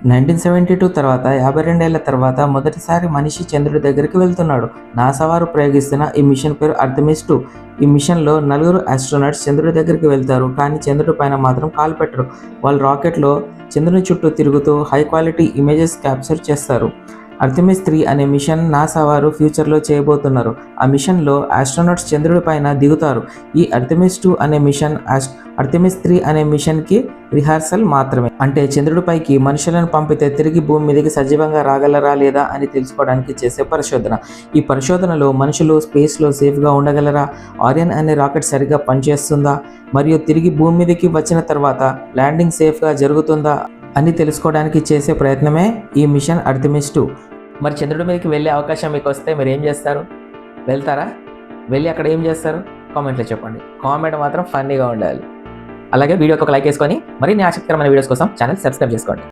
1972 తర్వాత 52 ఏళ్ల తర్వాత మొదటిసారి మనిషి చంద్రుడి దగ్గరికి వెళ్తున్నాడు. నాసా వారు ప్రయోగిస్తున్న ఈ మిషన్ పేరు ఆర్టెమిస్ 2. ఈ మిషన్లో 4 ఆస్ట్రోనట్స్ చంద్రుడి దగ్గరికి వెళ్తారు. కానీ చంద్రుడి పైన మాత్రం కాలు పెట్టరు. వాళ్ళు రాకెట్లో చంద్రుని చుట్టూ తిరుగుతూ హై క్వాలిటీ ఇమేజెస్ క్యాప్చర్ చేస్తారు. ఆర్టెమిస్ 3 అనే మిషన్ నాసా వారు ఫ్యూచర్లో చేయబోతున్నారు. ఆ మిషన్లో ఆస్ట్రోనట్స్ చంద్రుడి పైన దిగుతారు. ఈ ఆర్టెమిస్ 2 అనే మిషన్ ఆర్టెమిస్ 3 అనే మిషన్కి రిహార్సల్ మాత్రమే. అంటే చంద్రుడిపైకి మనుషులను పంపితే తిరిగి భూమి మీదకి సజీవంగా రాగలరా లేదా అని తెలుసుకోవడానికి చేసే పరిశోధన. ఈ పరిశోధనలో మనుషులు స్పేస్లో సేఫ్గా ఉండగలరా, ఆరియన్ అనే రాకెట్ సరిగ్గా పనిచేస్తుందా, మరియు తిరిగి భూమి మీదకి వచ్చిన తర్వాత ల్యాండింగ్ సేఫ్గా జరుగుతుందా అని తెలుసుకోవడానికి చేసే ప్రయత్నమే ఈ మిషన్ ఆర్టెమిస్ 2. మరి చంద్రుడి మీదకి వెళ్ళే అవకాశం మీకు వస్తే మీరు ఏం చేస్తారు? వెళ్తారా? వెళ్ళి అక్కడ ఏం చేస్తారు? కామెంట్లో చెప్పండి. కామెంట్ మాత్రం ఫన్నీగా ఉండాలి. అలాగే వీడియోకి ఒక లైక్ వేసుకొని మరిన్ని ఆసక్తికరమైన వీడియోస్ కోసం ఛానల్ సబ్స్క్రైబ్ చేసుకోండి.